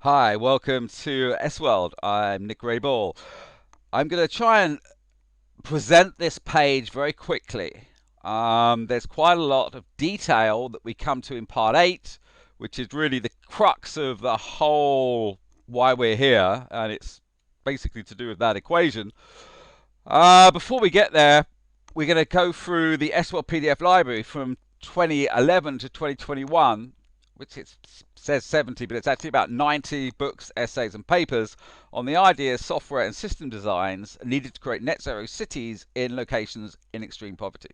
Hi, welcome to S-World. I'm Nick Rayball. I'm going to try and present this page very quickly. There's quite a lot of detail that we come to in part 8, which is really the crux of the whole why we're here, and it's basically to do with that equation. Before we get there, we're going to go through the S-World PDF library from 2011 to 2021, which it says 70, but it's actually about 90 books, essays, and papers on the ideas, software, and system designs needed to create net zero cities in locations in extreme poverty.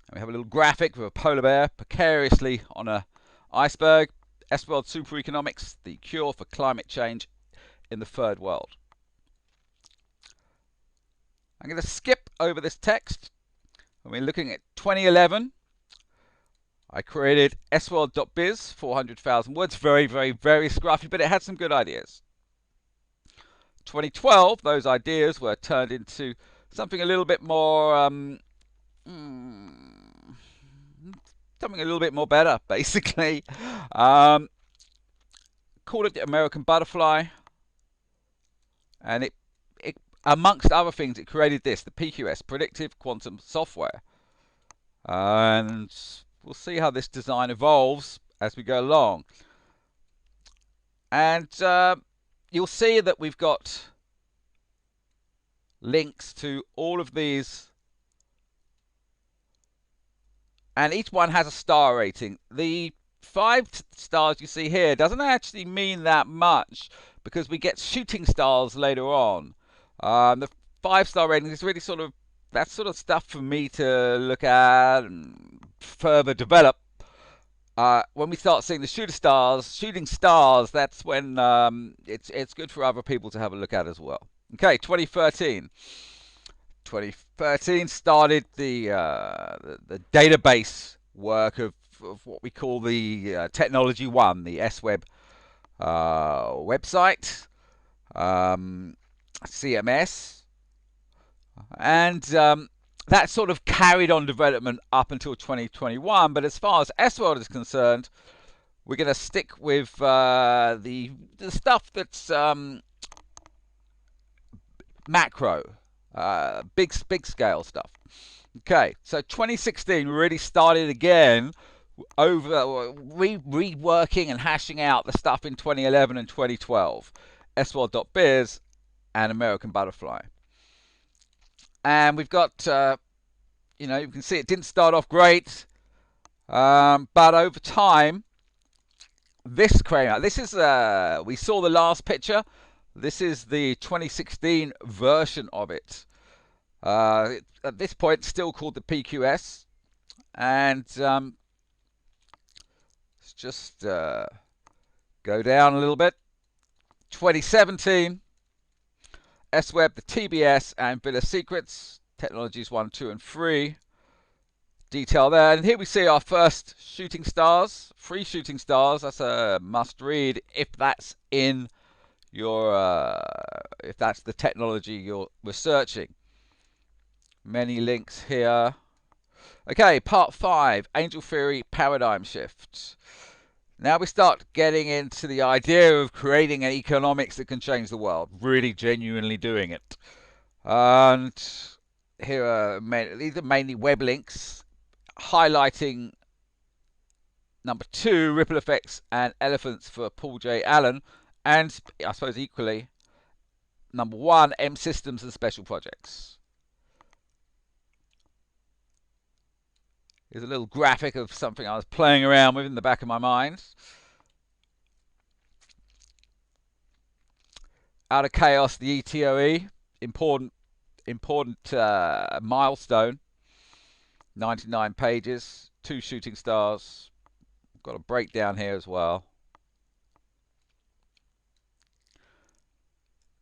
And we have a little graphic with a polar bear precariously on an iceberg. S-World Super Economics, the cure for climate change in the third world. I'm going to skip over this text. We're looking at 2011. I created sworld.biz, 400,000 words. Very, very, very scruffy, but it had some good ideas. 2012, those ideas were turned into something a little bit more, something a little bit more better, basically. Called it the American Butterfly, and it amongst other things, it created this, the PQS, Predictive Quantum Software. And we'll see how this design evolves as we go along. And you'll see that we've got links to all of these, and each one has a star rating. The 5 stars you see here doesn't actually mean that much because we get shooting stars later on. The 5-star rating is really sort of that sort of stuff for me to look at and further develop. When we start seeing the shooting stars, that's when it's good for other people to have a look at as well. Okay, 2013. 2013 started the database work of what we call the Technology One, the SWeb website. CMS, and that sort of carried on development up until 2021. But as far as S-World is concerned, we're going to stick with the stuff that's macro, big scale stuff. Okay, so 2016 really started again over reworking and hashing out the stuff in 2011 and 2012. S-World.biz and American Butterfly. And we've got, you can see it didn't start off great, but over time, this came out. This is, we saw the last picture. This is the 2016 version of it. At this point, still called the PQS. And let's just go down a little bit. 2017. SWeb, the TBS, and Villa Secrets, Technologies 1, 2, and 3. Detail there. And here we see our first shooting stars, 3 shooting stars. That's a must read if that's in your, if that's the technology you're researching. Many links here. Okay, part 5, Angel Theory Paradigm Shift. Now we start getting into the idea of creating an economics that can change the world, really genuinely doing it. And here are these are mainly web links highlighting number 2, ripple effects and elephants for Paul J. Allen, and I suppose equally number 1, M systems and special projects. Here's a little graphic of something I was playing around with in the back of my mind. Out of chaos, the ETOE, important milestone. 99 pages, 2 shooting stars. Got a breakdown here as well.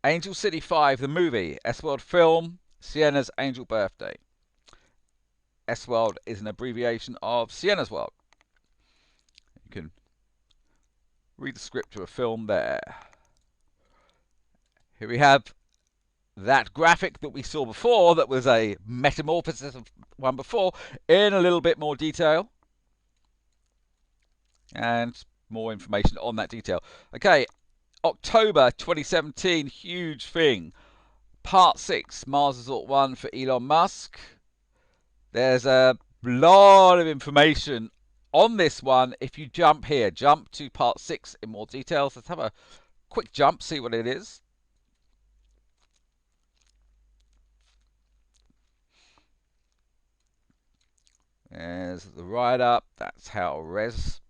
Angel City 5, the movie, S-World film, Sienna's Angel Birthday. S-World is an abbreviation of Sienna's World. You can read the script to a film there. Here we have that graphic that we saw before, that was a metamorphosis of one before, in a little bit more detail. And more information on that detail. Okay, October 2017, huge thing. Part 6, Mars Resort 1 for Elon Musk. There's a lot of information on this one. If you jump here, jump to part 6 in more details. Let's have a quick jump, see what it is. There's the write-up. That's how Res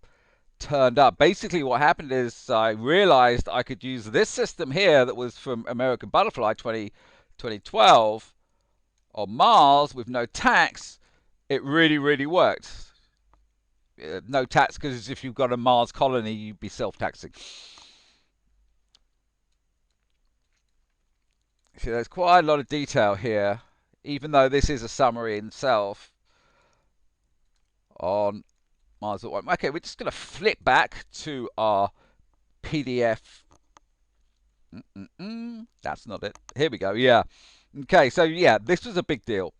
turned up. Basically, what happened is I realized I could use this system here that was from American Butterfly 2012 on Mars with no tax. It really, really worked. No tax, because if you've got a Mars colony, you'd be self-taxing. So there's quite a lot of detail here, even though this is a summary in itself on Mars. Okay, we're just going to flip back to our PDF. That's not it. Here we go. Yeah. Okay, so yeah, this was a big deal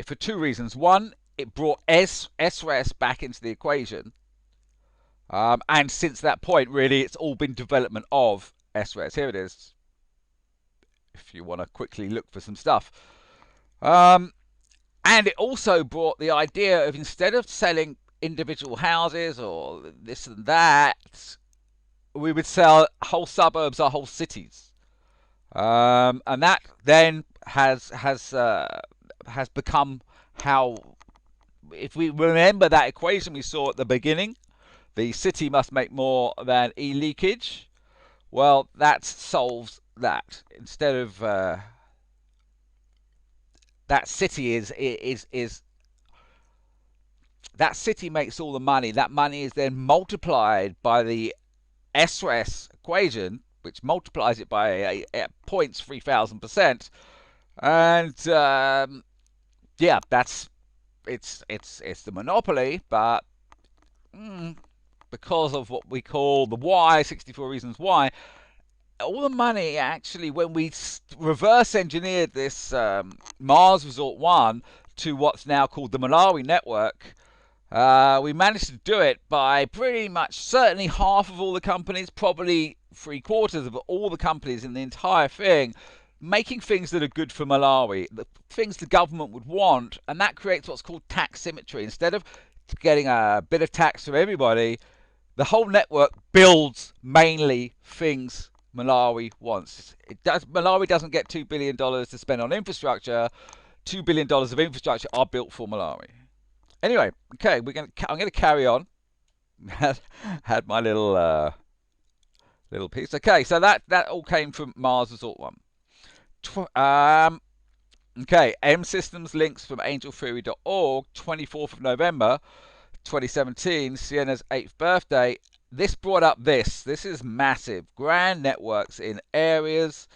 for two reasons. One, it brought SRES back into the equation. And since that point, really, it's all been development of SRES. Here it is, if you want to quickly look for some stuff. And it also brought the idea of, instead of selling individual houses or this and that, we would sell whole suburbs or whole cities. And that then has become how, if we remember that equation we saw at the beginning, the city must make more than e-leakage. Well, that solves that. Instead of that city that city makes all the money. That money is then multiplied by the SRES equation, which multiplies it by 0.3000%, and yeah, that's it's the monopoly, but because of what we call the why, 64 reasons why, all the money actually, when we reverse engineered this Mars Resort 1 to what's now called the Malawi network, we managed to do it by pretty much certainly half of all the companies, probably 3/4 of all the companies in the entire thing, making things that are good for Malawi, the things the government would want, and that creates what's called tax symmetry. Instead of getting a bit of tax from everybody, the whole network builds mainly things Malawi wants. Malawi doesn't get $2 billion to spend on infrastructure. $2 billion of infrastructure are built for Malawi. Anyway, okay, I'm going to carry on. Had my little piece. Okay, so that all came from Mars Resort 1. Okay, M Systems links from angeltheory.org, 24th of November 2017, Sienna's 8th birthday. This brought up this. This is massive. Grand networks in areas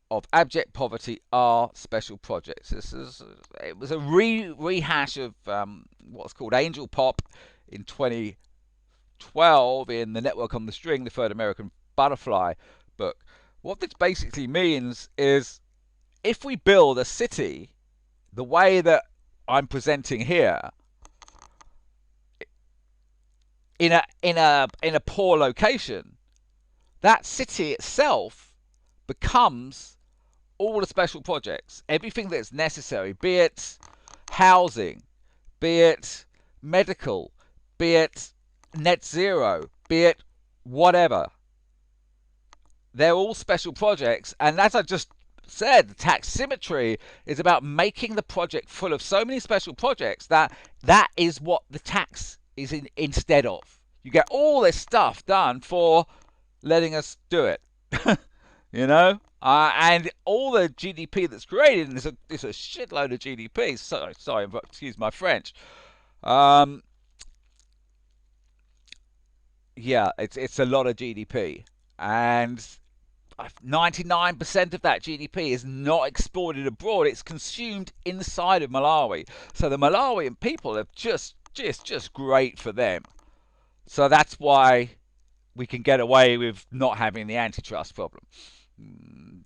of abject poverty are special projects. It was a rehash of what's called Angel Pop in 2012 in The Network on the String, the third American Butterfly book. What this basically means is, if we build a city the way that I'm presenting here, in a poor location, that city itself becomes all the special projects, everything that's necessary, be it housing, be it medical, be it net zero, be it whatever. They're all special projects, and as I just said, the tax symmetry is about making the project full of so many special projects that is what the tax is instead of. You get all this stuff done for letting us do it. You know, and all the GDP that's created, and there's a shitload of GDP. Sorry, excuse my French. Yeah, it's a lot of GDP, and 99% of that GDP is not exported abroad. It's consumed inside of Malawi. So the Malawian people are just great for them. So that's why we can get away with not having the antitrust problem.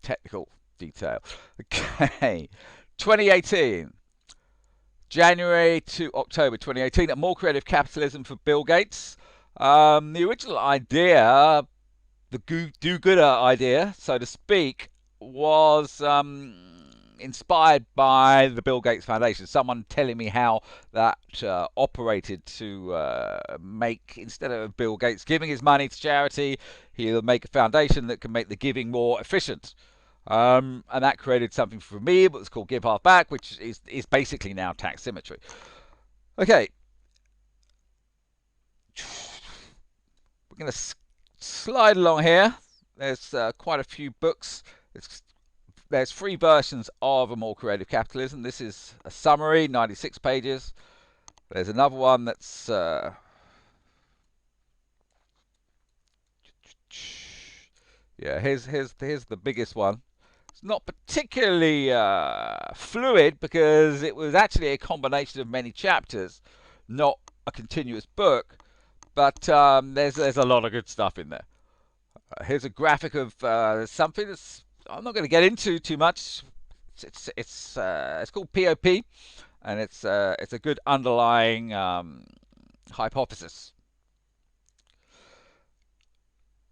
Technical detail. Okay. 2018. January to October 2018. A More Creative Capitalism for Bill Gates. The original idea, the do-gooder idea, so to speak, was inspired by the Bill Gates Foundation. Someone telling me how that operated to make, instead of Bill Gates giving his money to charity, he'll make a foundation that can make the giving more efficient. And that created something for me, but it's called Give Half Back, which is basically now tax symmetry. Okay. We're going to slide along here. There's quite a few books. There's 3 versions of A More Creative Capitalism. This is a summary, 96 pages. There's another one that's yeah, here's the biggest one. It's not particularly fluid because it was actually a combination of many chapters, not a continuous book. But there's a lot of good stuff in there. Here's a graphic of something that's I'm not going to get into too much. It's called POP, and it's a good underlying hypothesis.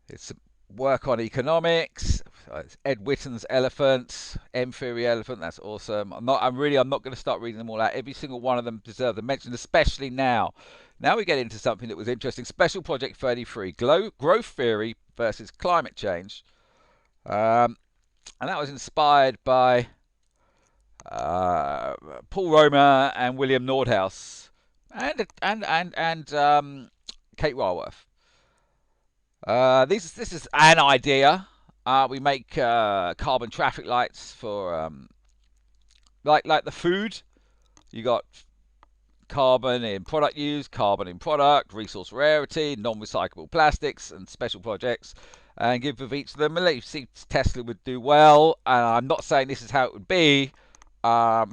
It's work on economics. It's Ed Witten's Elephant, M Theory Elephant. That's awesome. I'm not going to start reading them all out. Every single one of them deserves a mention, especially now. Now we get into something that was interesting. Special Project 33, Growth Theory versus Climate Change. And that was inspired by Paul Romer and William Nordhaus and Kate Raworth. This is an idea. We make carbon traffic lights for like the food. You got carbon in product use, carbon in product, resource rarity, non-recyclable plastics, and special projects, and give of each of them. You see, Tesla would do well. I'm not saying this is how it would be, but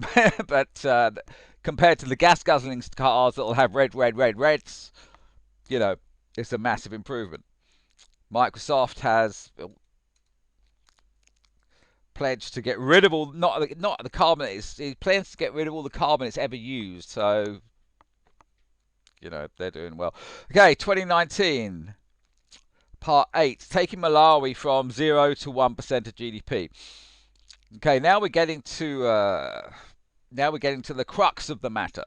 compared to the gas guzzling cars that will have reds, you know, it's a massive improvement. Microsoft has pledged to get rid of all not the carbon. It plans to get rid of all the carbon it's ever used. So, you know, they're doing well. Okay, 2019, part 8, taking Malawi from 0 to 1% of GDP. Okay, now we're getting to the crux of the matter.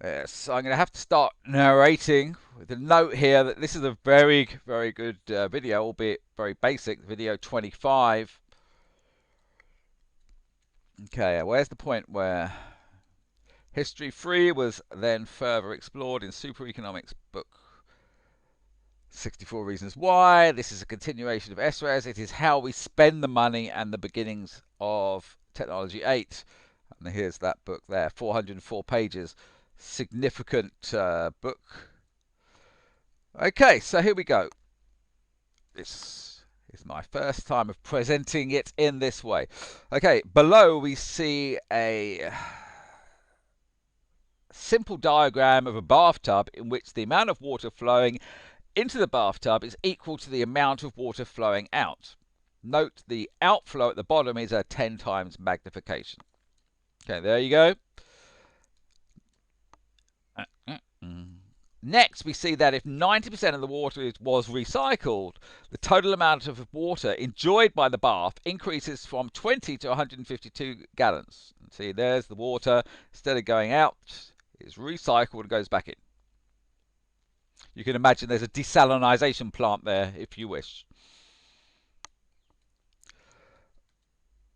Yes, I'm going to have to start narrating with a note here that this is a very, very good video, albeit very basic, video 25. Okay, where's the point where History 3 was then further explored in Super Economics book 64 Reasons Why. This is a continuation of SRES. It is how we spend the money and the beginnings of Technology 8. And here's that book there, 404 pages. Significant book. Okay, so here we go. This is my first time of presenting it in this way. Okay, below we see a simple diagram of a bathtub in which the amount of water flowing into the bathtub is equal to the amount of water flowing out. Note the outflow at the bottom is a 10 times magnification. Okay, there you go. Next, we see that if 90% of the water was recycled, the total amount of water enjoyed by the bath increases from 20 to 152 gallons. See, there's the water. Instead of going out, it's recycled and goes back in. You can imagine there's a desalinization plant there if you wish.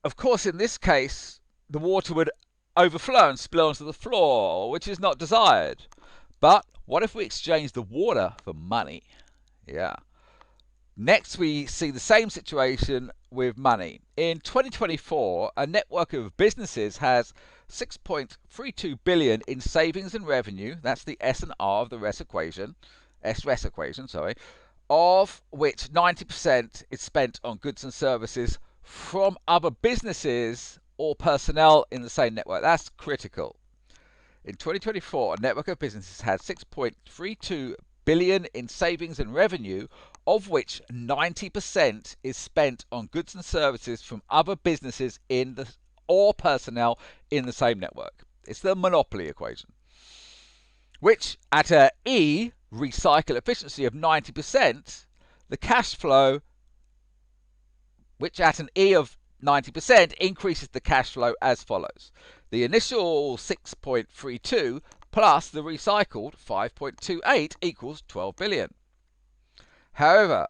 Of course, in this case, the water would overflow and spill onto the floor, which is not desired. But what if we exchange the water for money? Yeah. Next, we see the same situation with money. In 2024, a network of businesses has 6.32 billion in savings and revenue. That's the S and R of the SRES equation, sorry, of which 90% is spent on goods and services from other businesses or personnel in the same network. That's critical. In 2024, a network of businesses had 6.32 billion in savings and revenue, of which 90% is spent on goods and services from other businesses or personnel in the same network. It's the monopoly equation, which at a E recycle efficiency of 90% the cash flow, which at an E of 90% increases the cash flow as follows. The initial 6.32 plus the recycled 5.28 equals 12 billion. However,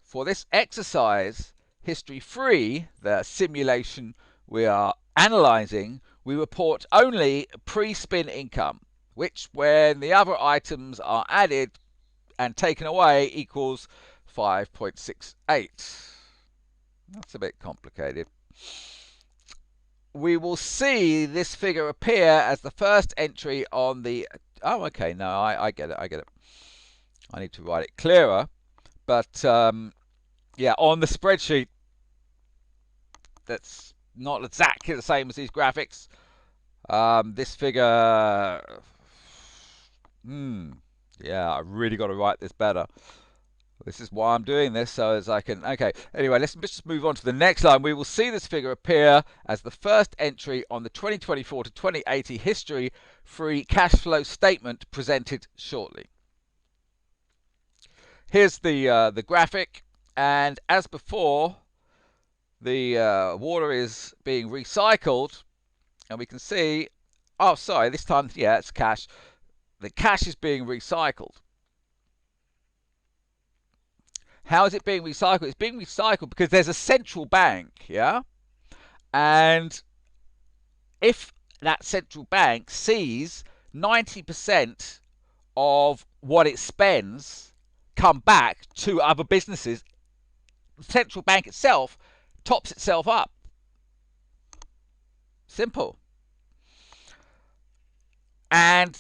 for this exercise, history-free, the simulation we are analyzing, we report only pre-spin income, which when the other items are added and taken away equals 5.68. That's a bit complicated. We will see this figure appear as the first entry on the... Oh, okay, no, I get it, I get it. I need to write it clearer. But, yeah, on the spreadsheet, that's not exactly the same as these graphics. This figure... yeah, I really got to write this better. This is why I'm doing this, so as I can... Okay, anyway, let's just move on to the next line. We will see this figure appear as the first entry on the 2024 to 2080 history-free cash flow statement presented shortly. Here's the graphic, and as before, the water is being recycled, and we can see... Oh, sorry, this time, yeah, it's cash. The cash is being recycled. How is it being recycled? It's being recycled because there's a central bank, yeah? And if that central bank sees 90% of what it spends come back to other businesses, the central bank itself tops itself up. Simple. And,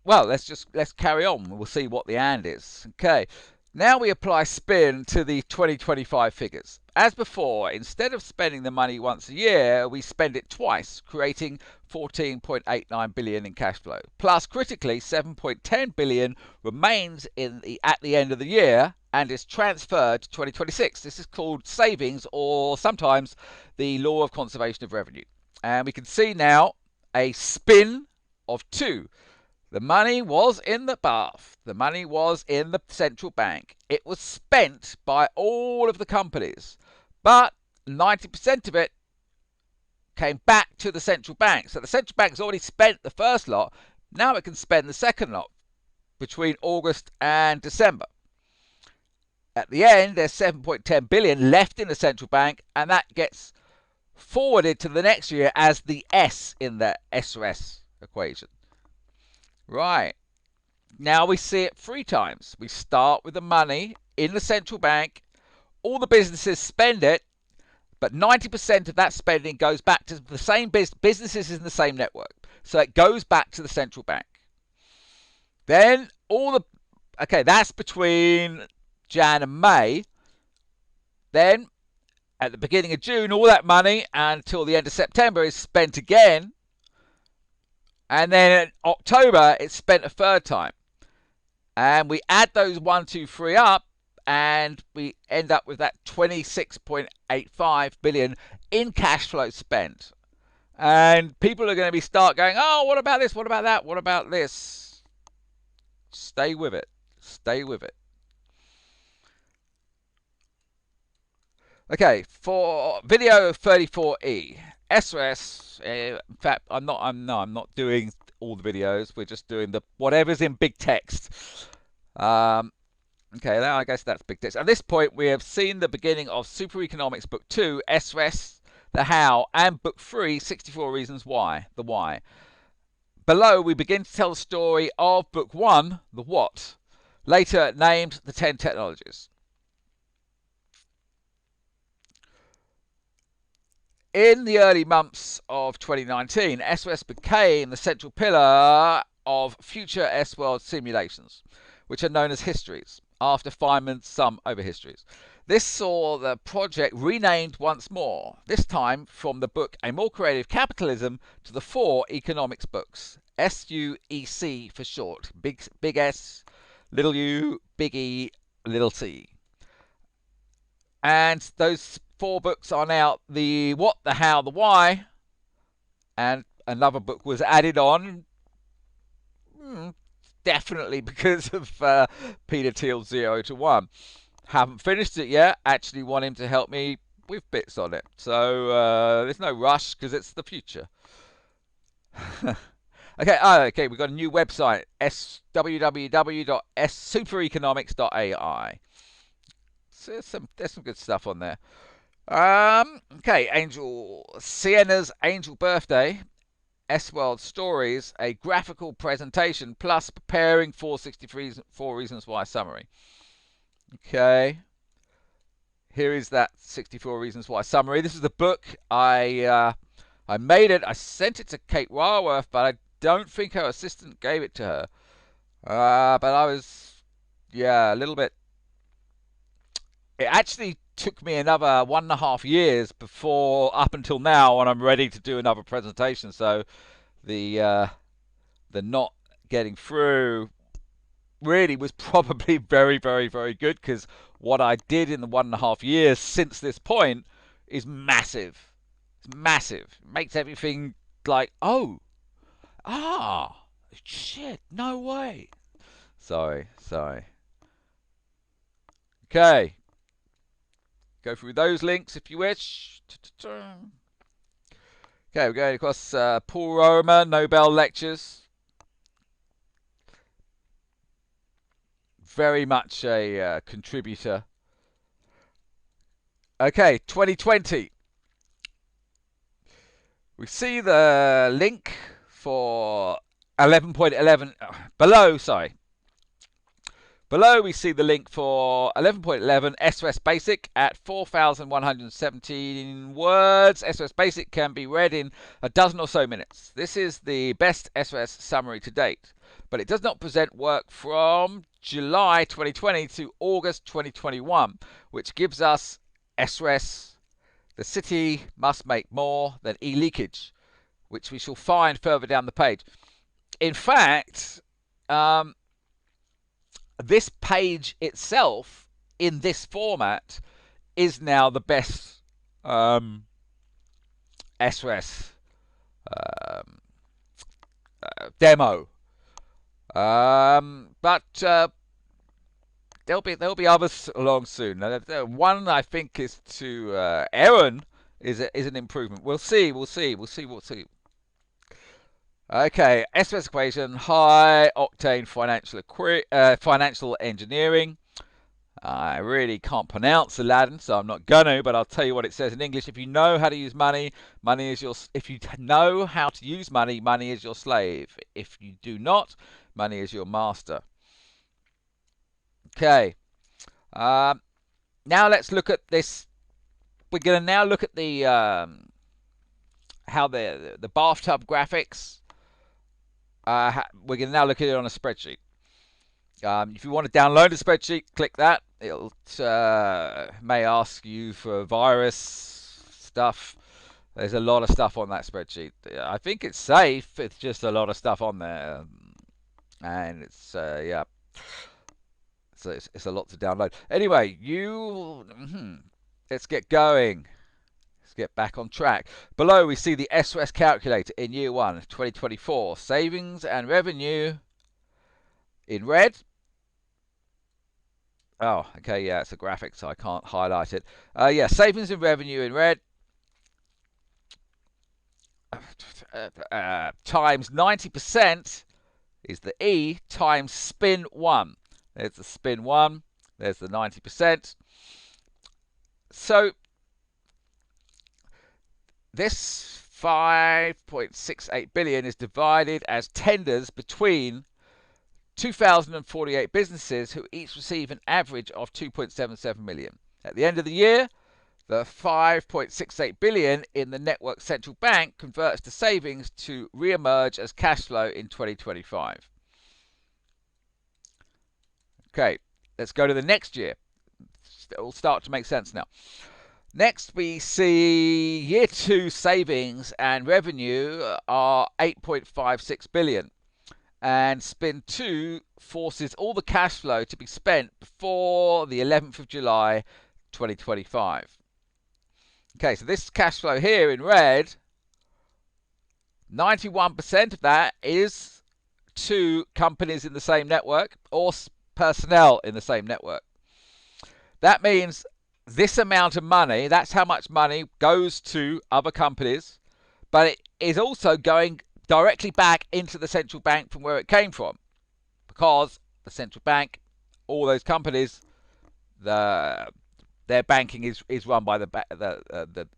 well, let's carry on. We'll see what the and is. Okay. Now we apply spin to the 2025 figures. As before, instead of spending the money once a year, we spend it twice, creating 14.89 billion in cash flow. Plus, critically, 7.10 billion remains at the end of the year and is transferred to 2026. This is called savings, or sometimes the law of conservation of revenue. And we can see now a spin of 2. The money was in the bath. The money was in the central bank. It was spent by all of the companies, but 90% of it came back to the central bank. So the central bank has already spent the first lot. Now it can spend the second lot between August and December. At the end, there's 7.10 billion left in the central bank, and that gets forwarded to the next year as the S in the SRS equation. Right. Now we see it 3 times. We start with the money in the central bank. All the businesses spend it, but 90% of that spending goes back to the same businesses in the same network. So it goes back to the central bank. Then okay, that's between Jan and May. Then at the beginning of June, all that money until the end of September is spent again. And then in October, it's spent a 3rd time. And we add those 1, 2, 3 up, and we end up with that 26.85 billion in cash flow spent. And people are going to start going, oh, what about this? What about that? What about this? Stay with it. Stay with it. Okay, for video 34E. SRS, in fact, I'm not doing all the videos. We're just doing whatever's in big text. Okay, now I guess that's big text. At this point, we have seen the beginning of Super Economics Book 2, SRS, the How, and Book 3, 64 Reasons Why, the Why. Below, we begin to tell the story of Book 1, the What, later named the 10 Technologies. In the early months of 2019, SRS became the central pillar of future S-World simulations, which are known as histories, after Feynman's sum over histories. This saw the project renamed once more, this time from the book A More Creative Capitalism to the 4 economics books, SUEC for short, big S, little u, big E, little c. And those 4 books are now the What, the How, the Why, and another book was added on definitely because of Peter Thiel's 0 to 1. Haven't finished it yet. Actually want him to help me with bits on it. So there's no rush because it's the future. Okay, we've got a new website, www.supereconomics.ai. So there's some good stuff on there. Okay, Sienna's Angel Birthday, S-World Stories, a graphical presentation, plus preparing 4 Reasons Why summary. Okay. Here is that 64 Reasons Why summary. This is the book. I made it. I sent it to Kate Raworth, but I don't think her assistant gave it to her. But I was, a little bit. It actually took me another 1.5 years up until now, and I'm ready to do another presentation. So the not getting through really was probably very, very, very good, because what I did in the 1.5 years since this point is massive. It's massive. It makes everything like, shit, no way. Sorry. Okay. Go through those links if you wish. Okay, we're going across Paul Romer, Nobel Lectures. Very much a contributor. Okay, 2020. We see the link for 11.11 below we see the link for 11.11 SOS Basic at 4,117 words. SOS Basic can be read in a dozen or so minutes. This is the best SOS summary to date, but it does not present work from July 2020 to August 2021, which gives us SOS, the city must make more than e-leakage, which we shall find further down the page. In fact, this page itself in this format is now the best SOS demo. But there'll be others along soon. One I think is to Aaron is an improvement. We'll see. Okay, SOS equation, high octane financial engineering. I really can't pronounce Aladdin, so I'm not gonna, but I'll tell you what it says in English. If you know how to use money, money is your. If you know how to use money, money is your slave. If you do not, money is your master. Okay. Now let's look at this. We're going to now look at the how the bathtub graphics. We're going to now look at it on a spreadsheet. If you want to download a spreadsheet, click that. It may ask you for virus stuff. There's a lot of stuff on that spreadsheet. I think it's safe. It's just a lot of stuff on there, and it's so it's a lot to download. Anyway, let's get going. Let's get back on track. Below we see the SOS calculator in year 1, 2024. Savings and revenue in red. Oh, okay, yeah, it's a graphic, so I can't highlight it. Savings and revenue in red. Times 90% is the E, times spin 1. There's the spin 1. There's the 90%. So this 5.68 billion is divided as tenders between 2,048 businesses who each receive an average of 2.77 million. At the end of the year, the 5.68 billion in the network central bank converts to savings to re-emerge as cash flow in 2025. Okay, let's go to the next year. It will start to make sense now. Next, we see year 2 savings and revenue are 8.56 billion. And spin 2 forces all the cash flow to be spent before the 11th of July 2025. Okay, so this cash flow here in red, 91% of that is to companies in the same network or personnel in the same network. That means this amount of money, that's how much money goes to other companies, but it is also going directly back into the central bank from where it came from, because the central bank, all those companies, their banking is run by the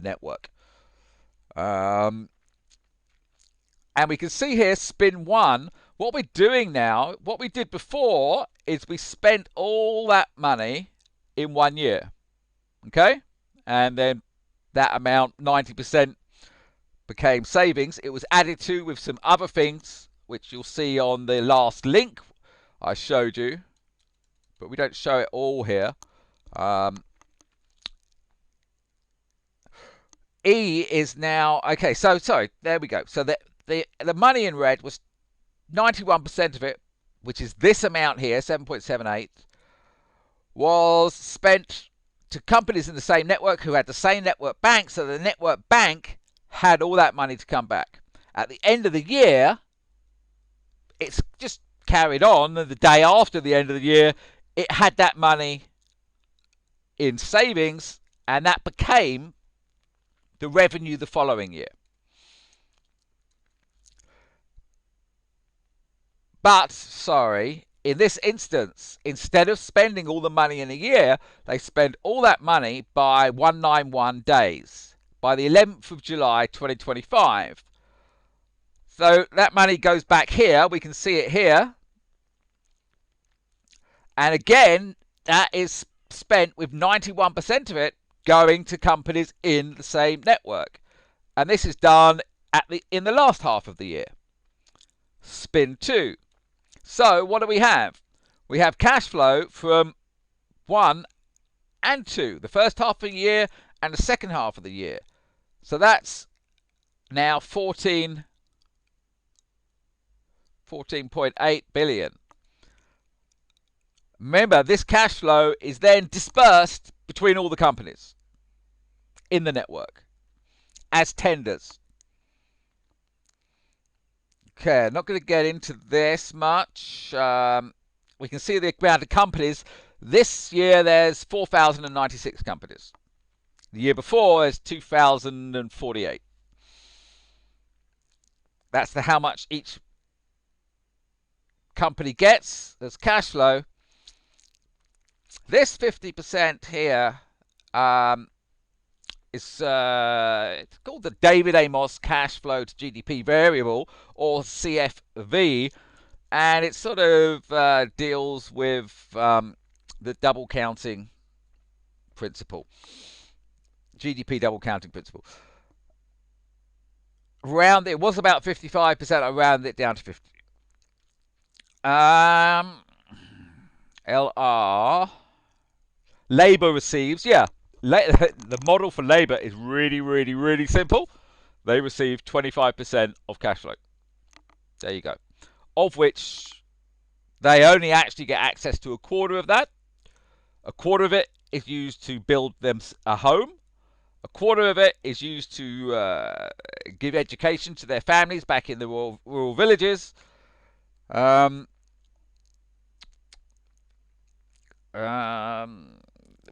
network. And we can see here, spin 1, what we're doing now, what we did before is we spent all that money in 1 year. Okay? And then that amount, 90%, became savings. It was added to with some other things, which you'll see on the last link I showed you. But we don't show it all here. E is now, okay, so sorry, there we go. So the money in red was 91% of it, which is this amount here, 7.78, was spent to companies in the same network who had the same network bank, so the network bank had all that money to come back. At the end of the year, it's just carried on, and the day after the end of the year, it had that money in savings, and that became the revenue the following year. But, sorry, in this instance, instead of spending all the money in a year, they spent all that money by 191 days, by the 11th of July 2025. So that money goes back here. We can see it here. And again, that is spent with 91% of it going to companies in the same network. And this is done in the last half of the year. Spin 2. So what do we have? We have cash flow from 1 and 2, the first half of the year and the second half of the year. So that's now 14.8 billion. Remember, this cash flow is then dispersed between all the companies in the network as tenders. Okay, not going to get into this much. We can see the amount of companies. This year there's 4,096 companies. The year before there's 2,048. That's how much each company gets. There's cash flow. This 50% here it's called the David Amos cash flow to GDP variable, or CFV, and it sort of deals with the double counting principle, GDP double counting principle. It was about 55%. I rounded it down to 50. LR, Labour receives, yeah. The model for Labour is really, really, really simple. They receive 25% of cash flow. There you go. Of which they only actually get access to a quarter of that. A quarter of it is used to build them a home. A quarter of it is used to give education to their families back in the rural villages.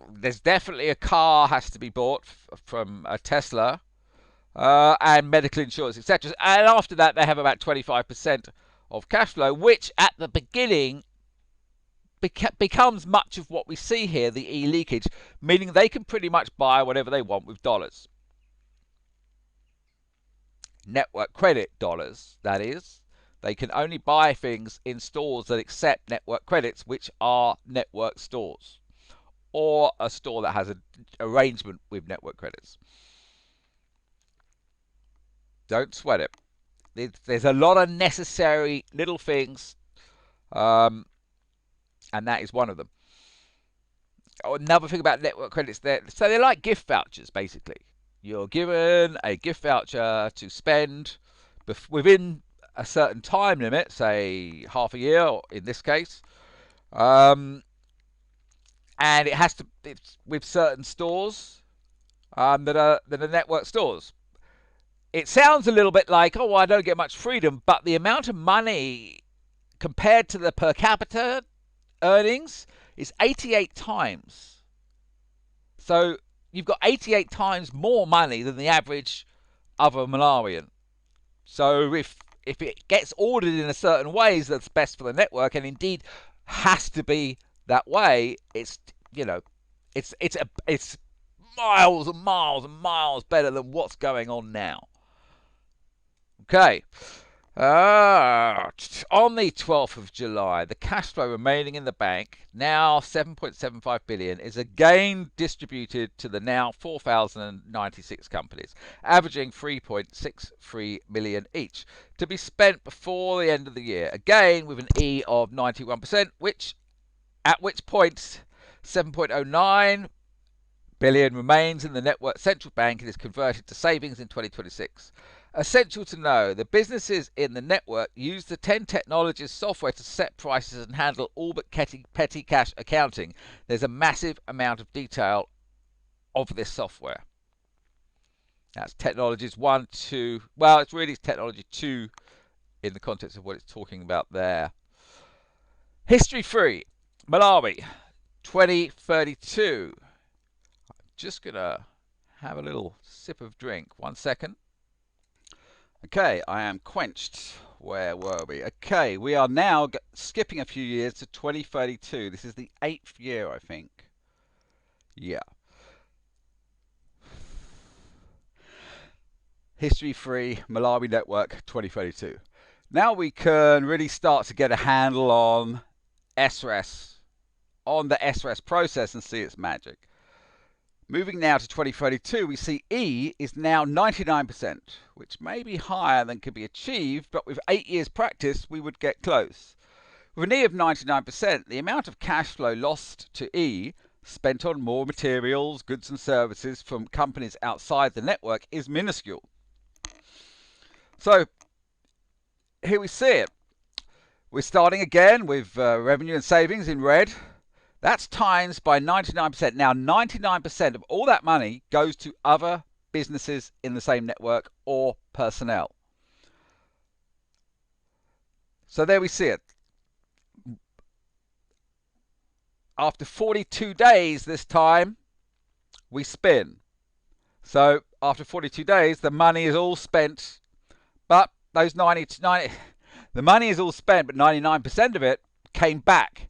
There's definitely a car has to be bought from a Tesla, and medical insurance, etc. And after that, they have about 25% of cash flow, which at the beginning becomes much of what we see here, the e-leakage, meaning they can pretty much buy whatever they want with dollars. Network credit dollars, that is. They can only buy things in stores that accept network credits, which are network stores, or a store that has an arrangement with network credits. Don't sweat it. There's a lot of necessary little things, and that is one of them. Oh, another thing about network credits, so they're like gift vouchers, basically. You're given a gift voucher to spend within a certain time limit, say half a year, or in this case. And it's with certain stores that are network stores. it sounds a little bit like, oh, I don't get much freedom, but the amount of money compared to the per capita earnings is 88 times. So you've got 88 times more money than the average other Malawian. So if it gets ordered in a certain ways that's best for the network, and indeed has to be that way, it's it's miles and miles and miles better than what's going on now. Okay. On the 12th of July, the cash flow remaining in the bank, now 7.75 billion, is again distributed to the now 4,096 companies, averaging 3.63 million each, to be spent before the end of the year. Again, with an E of 91%, at which point 7.09 billion remains in the network central bank and is converted to savings in 2026. Essential to know, the businesses in the network use the 10 Technologies software to set prices and handle all but petty cash accounting. There's a massive amount of detail of this software. That's Technologies 1, 2. Well, it's really Technology 2 in the context of what it's talking about there. History 3, Malawi, 2032. I'm just going to have a little sip of drink. 1 second. Okay, I am quenched. Where were we? Okay, we are now skipping a few years to 2032. This is the 8th year, I think. Yeah. History 3, Malawi Network, 2032. Now we can really start to get a handle on SRES, on the SRES process, and see its magic. Moving now to 2032, we see E is now 99%, which may be higher than could be achieved, but with 8 years practice, we would get close. With an E of 99%, the amount of cash flow lost to E, spent on more materials, goods and services from companies outside the network, is minuscule. So here we see it. We're starting again with revenue and savings in red. That's times by 99%. Now, 99% of all that money goes to other businesses in the same network or personnel. So there we see it. After 42 days this time, we spin. So after 42 days, the money is all spent, but those the money is all spent, but 99% of it came back.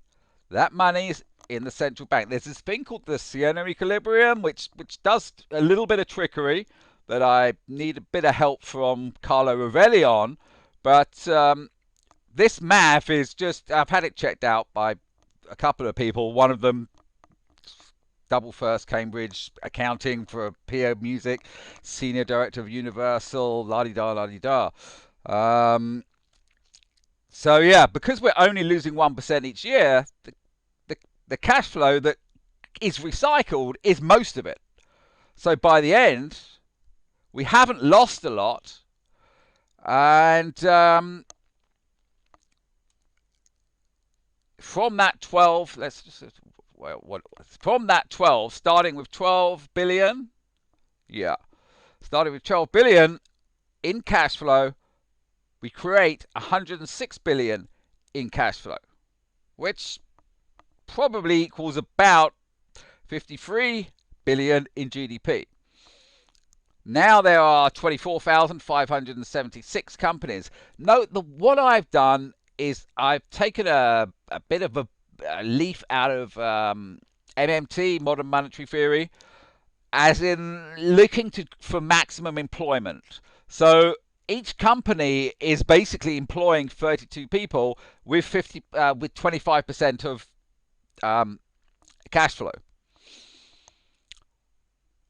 That money is in the central bank. There's this thing called the Siena equilibrium, which does a little bit of trickery that I need a bit of help from Carlo Rovelli on. But this math is just, I've had it checked out by a couple of people. One of them, double first Cambridge accounting for PO Music, senior director of Universal, la-di-da, la-di-da. So yeah, because we're only losing 1% each year, the cash flow that is recycled is most of it. So by the end, we haven't lost a lot. And from that 12, let's just, from that 12, starting with 12 billion, yeah, starting with 12 billion in cash flow, we create 106 billion in cash flow, which probably equals about 53 billion in GDP. Now there are 24,576 companies. Note that what I've done is I've taken a bit of a leaf out of MMT, Modern Monetary Theory, as in looking for maximum employment. So each company is basically employing 32 people with 25% of cash flow.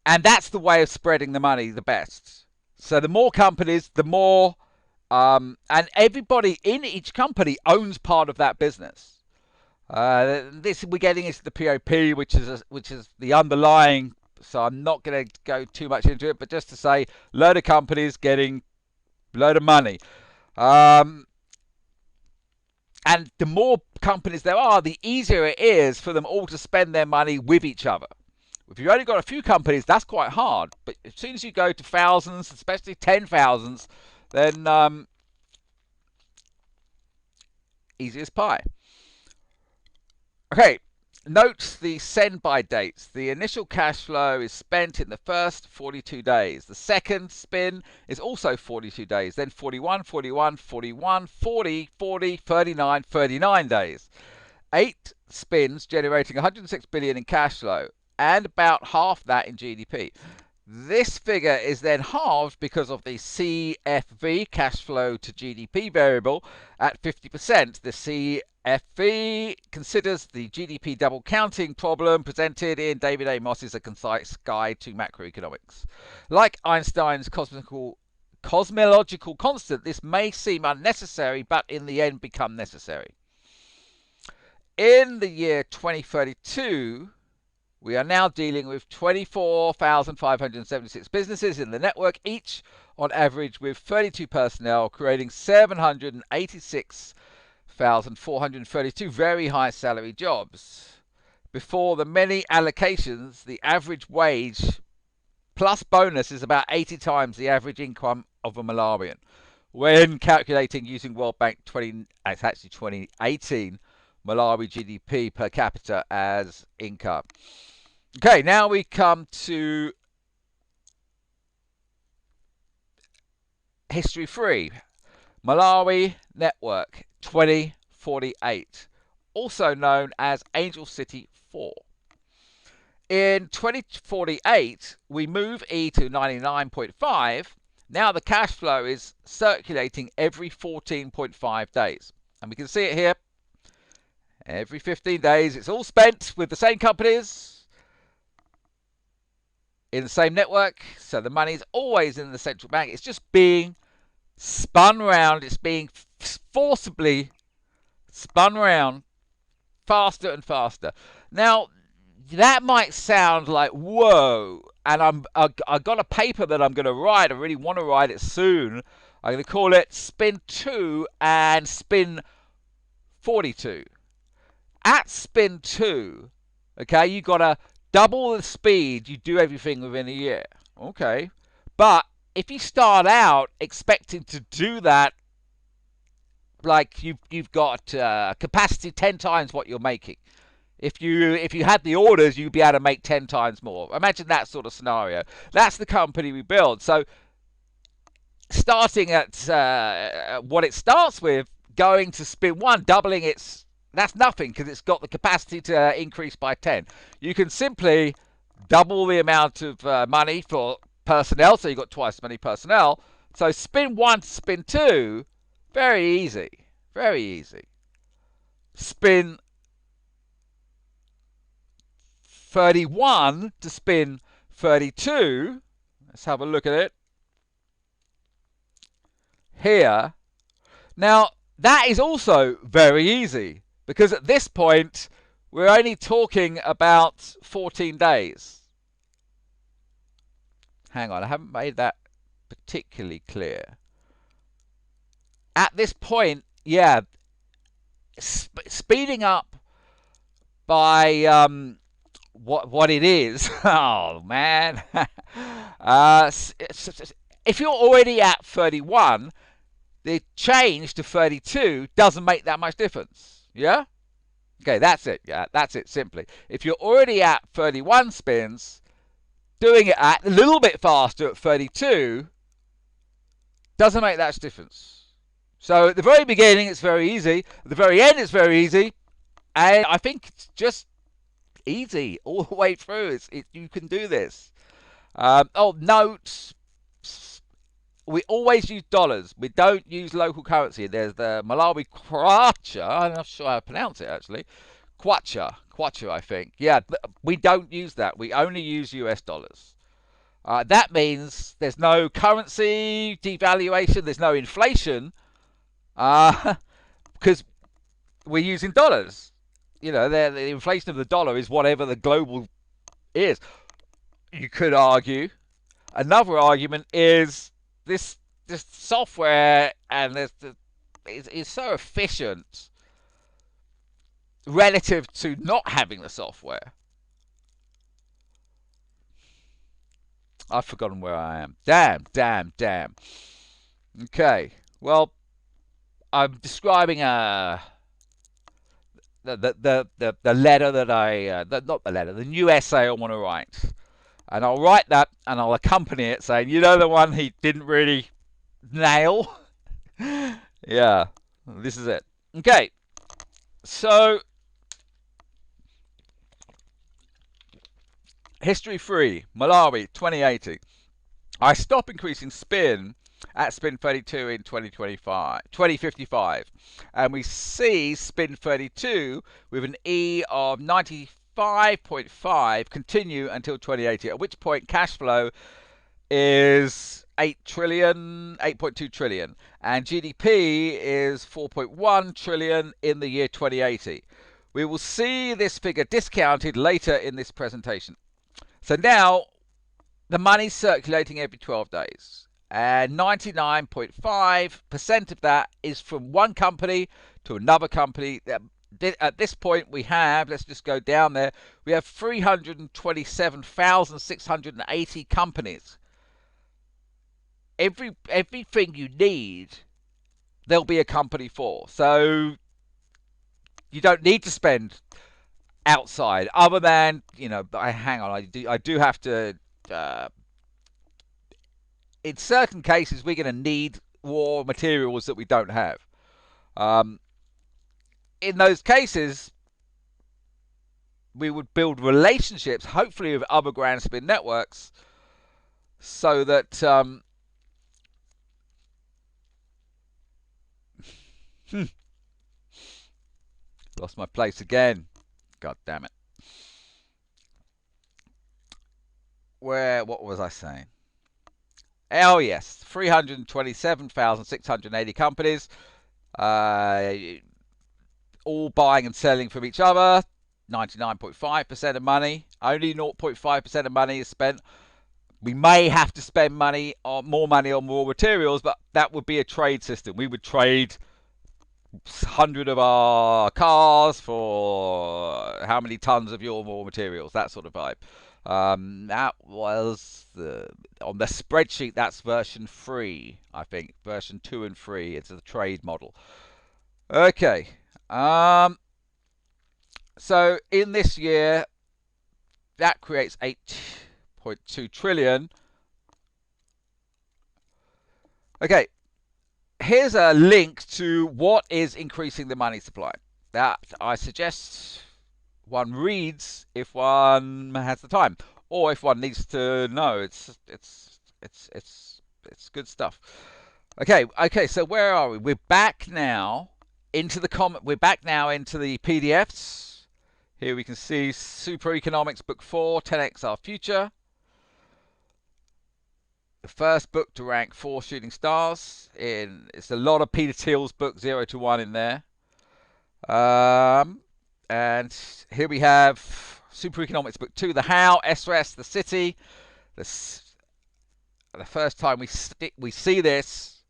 And that's the way of spreading the money the best. So the more companies, the more, and everybody in each company owns part of that business. This we're getting into the POP, which is the underlying. So I'm not going to go too much into it, but just to say, load of companies getting load of money. And the more companies there are, the easier it is for them all to spend their money with each other, If you've only got a few companies, that's quite hard. But as soon as you go to thousands, especially 10,000s, then easy as pie. Okay, note the send by dates. The initial cash flow is spent in the first 42 days. The second spin is also 42 days. Then 41, 41, 41, 40, 40, 39, 39 days. 8 spins generating 106 billion in cash flow and about half that in GDP. This figure is then halved because of the CFV, cash flow to GDP variable, at 50%. The CFV considers the GDP double counting problem presented in David A. Moss's A Concise Guide to Macroeconomics. Like Einstein's cosmological constant, this may seem unnecessary, but in the end become necessary. In the year 2032, we are now dealing with 24,576 businesses in the network, each on average with 32 personnel, creating 786,432 very high salary jobs. Before the many allocations, the average wage plus bonus is about 80 times the average income of a Malawian. When calculating using World Bank 2018 Malawi GDP per capita as income. Okay, now we come to History 3. Malawi Network 2048, also known as Angel City 4. In 2048, we move E to 99.5. Now the cash flow is circulating every 14.5 days. And we can see it here. Every 15 days, it's all spent with the same companies in the same network. So the money is always in the central bank. It's just being spun around. It's being forcibly spun around faster and faster. Now, that might sound like, whoa, and I've got a paper that I'm going to write. I really want to write it soon. I'm going to call it Spin 2 and Spin 42. At Spin 2, okay, you got to double the speed. You do everything within a year. Okay, but if you start out expecting to do that, like you've got capacity 10 times what you're making. If you had the orders, you'd be able to make 10 times more. Imagine that sort of scenario. That's the company we build. So starting at what it starts with, going to Spin 1, doubling its, that's nothing because it's got the capacity to increase by 10. You can simply double the amount of money for personnel, so you've got twice as many personnel. So Spin 1 to Spin 2, very easy. Very easy. Spin 31 to Spin 32. Let's have a look at it. Here. Now, that is also very easy because at this point, we're only talking about 14 days. Hang on, I haven't made that particularly clear. At this point, yeah, speeding up by what it is. Oh man, if you're already at 31, the change to 32 doesn't make that much difference. Yeah. Okay, that's it. Yeah, that's it. Simply, if you're already at 31 spins, doing it at a little bit faster at 32 doesn't make that much difference. So at the very beginning, it's very easy. At the very end, it's very easy. And I think it's just easy all the way through. You can do this. Note, we always use dollars. We don't use local currency. There's the Malawi Kwacha. I'm not sure how to pronounce it, actually. Kwacha, I think. Yeah, we don't use that. We only use US dollars. That means there's no currency devaluation. There's no inflation. Because we're using dollars. You know, the inflation of the dollar is whatever the global is. You could argue. Another argument is this software and it's so efficient relative to not having the software. I've forgotten where I am. Damn, damn, damn. Okay. Well, I'm describing the letter that not the letter, the new essay I want to write. And I'll write that and I'll accompany it saying, you know, the one he didn't really nail? Yeah, this is it. Okay, so history free, Malawi 2080. I stop increasing spin at spin 32 in 2055, and we see spin 32 with an E of 95.5 continue until 2080, at which point cash flow is 8.2 trillion, and GDP is 4.1 trillion in the year 2080. We will see this figure discounted later in this presentation. So now the money's circulating every 12 days, and 99.5% of that is from one company to another company. At this point we have, let's just go down there, we have 327,680 companies. Everything you need, there'll be a company for. So you don't need to spend outside, other than, you know, hang on, I do have to, in certain cases we're going to need raw materials that we don't have. In those cases, we would build relationships, hopefully with other grand spin networks, so that lost my place again. God damn it. What was I saying? Oh yes, 327,680 companies, all buying and selling from each other. 99.5% of money, only 0.5% of money is spent. We may have to spend more money on raw materials, but that would be a trade system. We would trade 100 of our cars for how many tons of your raw materials, that sort of vibe. That was on the spreadsheet, that's version 3, I think. Version 2 and 3, it's a trade model. Okay. So in this year, that creates 8.2 trillion. Okay. Here's a link to what is increasing the money supply. That I suggest one reads if one has the time, or if one needs to know. It's good stuff. Okay. So where are we? We're back now into the PDFs. Here we can see Super Economics Book 4, 10x Our Future. The first book to rank 4 shooting stars. It's a lot of Peter Thiel's book 0 to 1 in there. And here we have Super Economics Book 2, the how, SRES, the city. The first time we see this,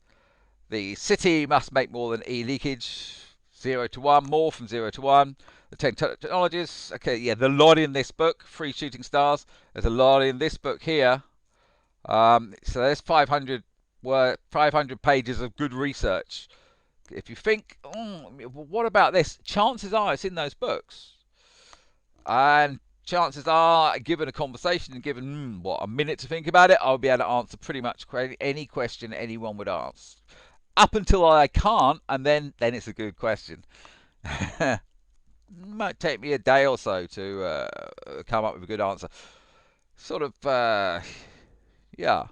the city must make more than E leakage. 0 to 1, more from 0 to 1. The 10 technologies. Okay, yeah, there's a lot in this book. 3 shooting stars. There's a lot in this book here. So there's 500 pages of good research. If you think, what about this? Chances are it's in those books. And chances are, given a conversation and given, a minute to think about it, I'll be able to answer pretty much any question anyone would ask. Up until I can't, and then it's a good question. Might take me a day or so to come up with a good answer. Sort of, yeah.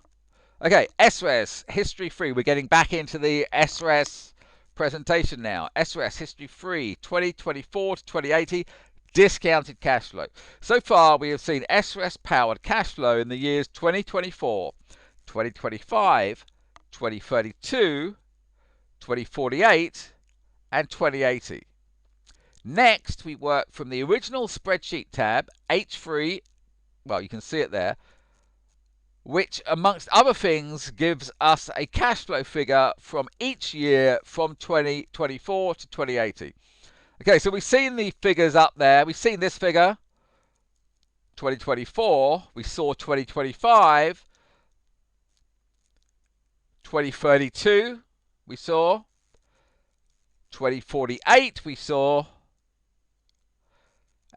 Okay, SRES, History Free. We're getting back into the SRES presentation now. SRES, History Free, 2024 to 2080, discounted cash flow. So far, we have seen SRES-powered cash flow in the years 2024, 2025, 2032, 2048, and 2080. Next, we work from the original spreadsheet tab, H3, well, you can see it there, which, amongst other things, gives us a cash flow figure from each year from 2024 to 2080. Okay, so we've seen the figures up there. We've seen this figure, 2024. We saw 2025. 2032 we saw. 2048 we saw.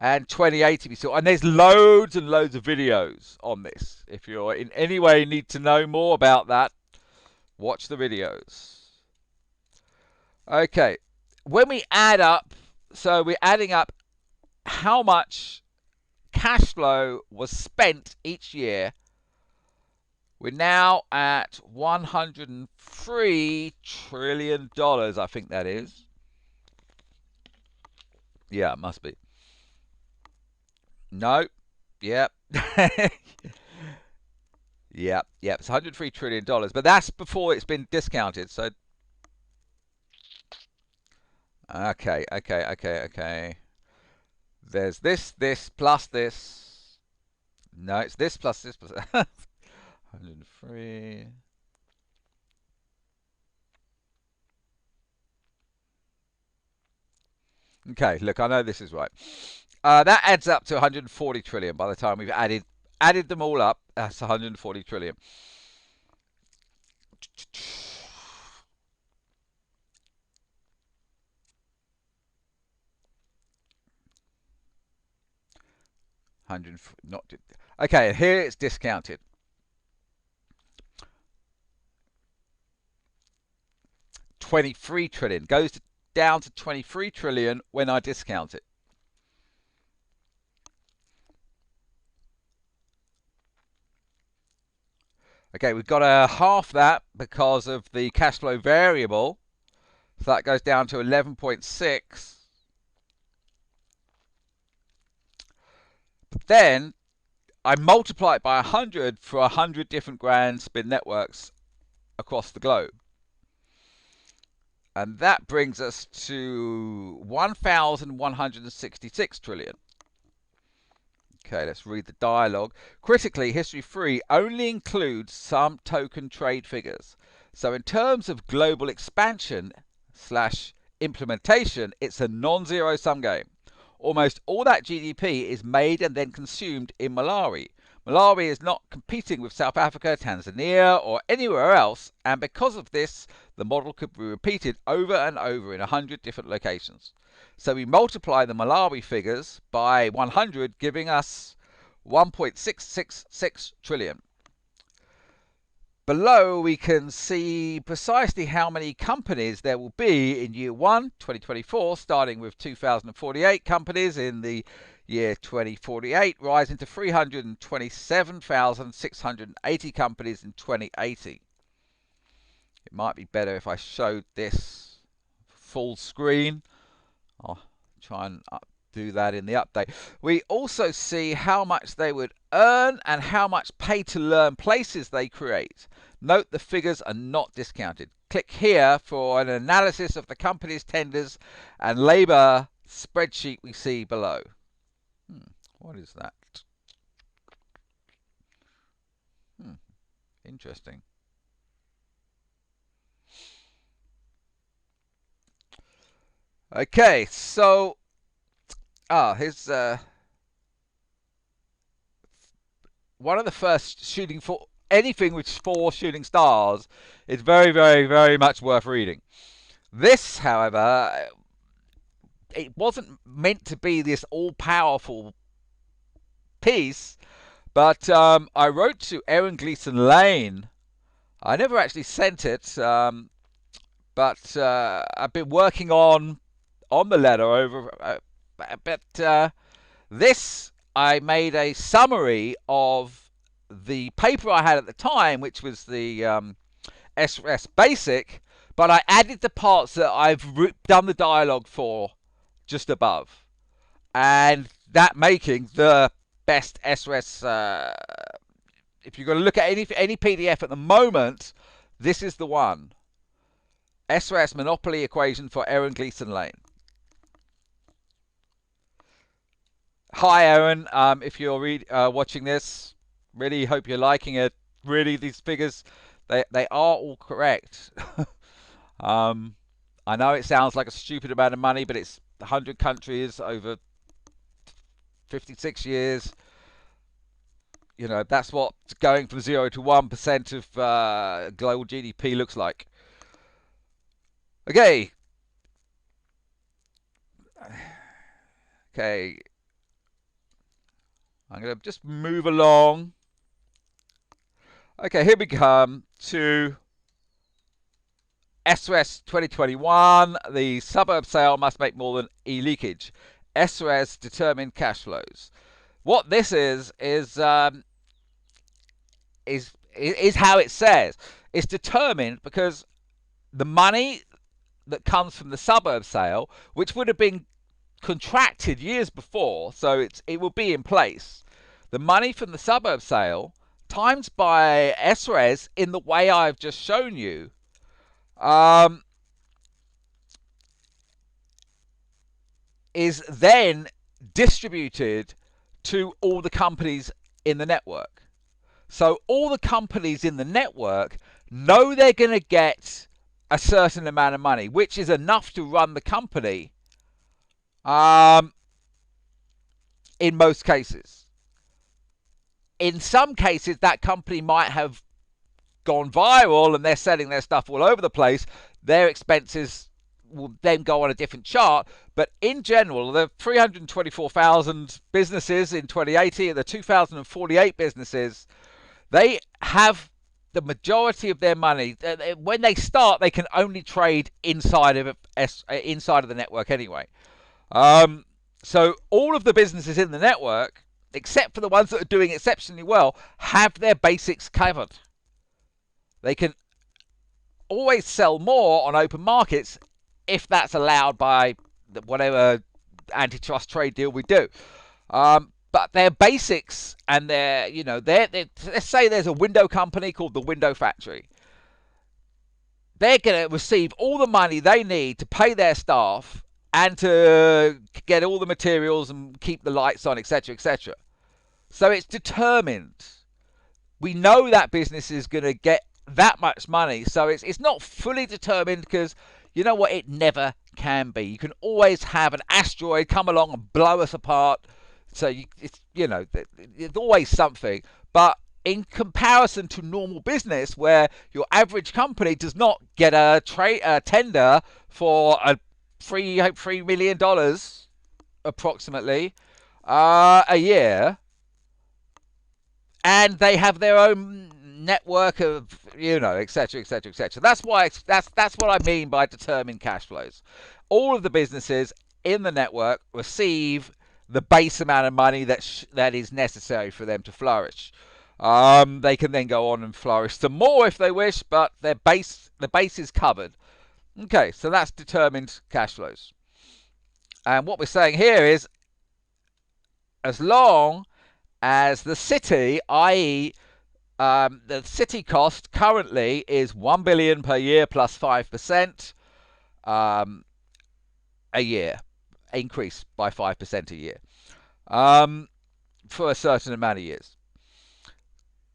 And 2080 we saw. And there's loads and loads of videos on this. If you're in any way need to know more about that, watch the videos. Okay, when we add up, so we're adding up how much cash flow was spent each year. We're now at $103 trillion, I think that is. Yeah, it must be. No. Yep. Yep. It's $103 trillion, but that's before it's been discounted. So, okay. There's this plus this. No, it's this plus this plus 103. Okay, look, I know this is right. That adds up to 140 trillion by the time we've added them all up. That's 140 trillion. Not okay. Here it's discounted. 23 trillion goes down to 23 trillion when I discount it. Okay, we've got to half that because of the cash flow variable. So that goes down to 11.6. But then I multiply it by 100 for 100 different grand spin networks across the globe. And that brings us to 1,166 trillion. Okay, let's read the dialogue. Critically, History 3 only includes some token trade figures. So in terms of global expansion / implementation, it's a non-zero sum game. Almost all that GDP is made and then consumed in Malawi. Malawi is not competing with South Africa, Tanzania, or anywhere else, and because of this, the model could be repeated over and over in 100 different locations. So we multiply the Malawi figures by 100, giving us 1.666 trillion. Below, we can see precisely how many companies there will be in year 1, 2024, starting with 2,048 companies in the year 2048, rising to 327,680 companies in 2080. It might be better if I showed this full screen. I'll try and do that in the update. We also see how much they would earn and how much pay-to-learn places they create. Note the figures are not discounted. Click here for an analysis of the company's tenders and labour spreadsheet we see below. What is that? Interesting. Okay, so here's one of the first shooting for anything with 4 shooting stars is very, very, very much worth reading. This, however, it wasn't meant to be this all-powerful piece, but I wrote to Aaron Gleeson Lane. I never actually sent it, but I've been working on the letter over. But this, I made a summary of the paper I had at the time, which was the SRS Basic, but I added the parts that I've done the dialogue for just above, and that making the best SRS. If you're going to look at any PDF at the moment, this is the one. SRS Monopoly Equation for Aaron Gleeson Lane. Hi, Aaron. If you're watching this, really hope you're liking it. Really, these figures, they are all correct. I know it sounds like a stupid amount of money, but it's 100 countries over 56 years. You know, that's what going from 0 to 1% of global GDP looks like. Okay. Okay. I'm going to just move along. Okay, here we come to SRES 2021. The suburb sale must make more than e-leakage. SRES determined cash flows. What this is how it says. It's determined because the money that comes from the suburb sale, which would have been contracted years before, so it will be in place. The money from the suburb sale times by SRES in the way I've just shown you, is then distributed to all the companies in the network. So all the companies in the network know they're going to get a certain amount of money, which is enough to run the company in most cases. In some cases, that company might have gone viral and they're selling their stuff all over the place. Their expenses will then go on a different chart. But in general, the 324,000 businesses in 2018, the 2,048 businesses, they have the majority of their money. When they start, they can only trade inside of the network anyway. So all of the businesses in the network, except for the ones that are doing exceptionally well, have their basics covered. They can always sell more on open markets if that's allowed by whatever antitrust trade deal we do. But their basics and their, let's say there's a window company called the Window Factory. They're going to receive all the money they need to pay their staff and to get all the materials and keep the lights on, etc., etc. So it's determined. We know that business is going to get that much money. So it's not fully determined because, you know what, it never can be. You can always have an asteroid come along and blow us apart. So it's always something. But in comparison to normal business, where your average company does not get a tender for a $3 million approximately a year, and they have their own network of, etc., etc., etc. That's why that's what I mean by determined cash flows. All of the businesses in the network receive the base amount of money that is necessary for them to flourish. They can then go on and flourish some more if they wish, but the base is covered. Okay, so that's determined cash flows. And what we're saying here is, as long as the city, i.e., the city cost currently is $1 billion per year plus 5% a year, increase by 5% a year for a certain amount of years.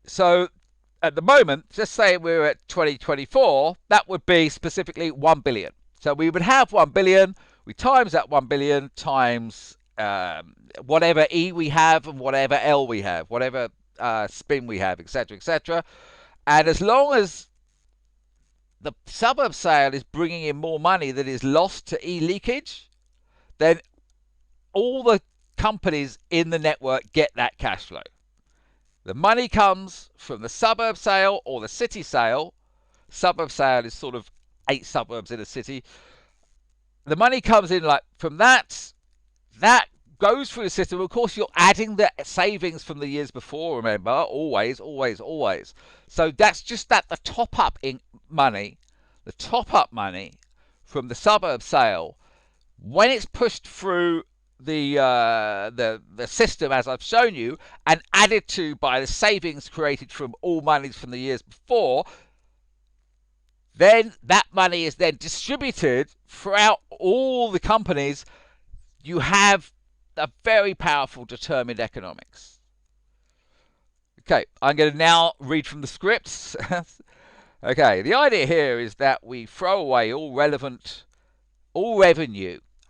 So at the moment, just say we're at 2024, that would be specifically 1 billion. So we would have 1 billion, we times that 1 billion times whatever E we have and whatever L we have, whatever spin we have, etc., etc. And as long as the suburb sale is bringing in more money that is lost to e-leakage, then all the companies in the network get that cash flow. The money comes from the suburb sale or the city sale. Suburb sale is sort of 8 suburbs in a city. The money comes in like from that goes through the system. Of course, you're adding the savings from the years before, remember, always, always, always. So that's just the top-up money, the top-up money from the suburb sale, when it's pushed through the system, as I've shown you, and added to by the savings created from all monies from the years before, then that money is then distributed throughout all the companies. You have a very powerful determined economics. Okay, I'm going to now read from the scripts. Okay, the idea here is that we throw away all revenue.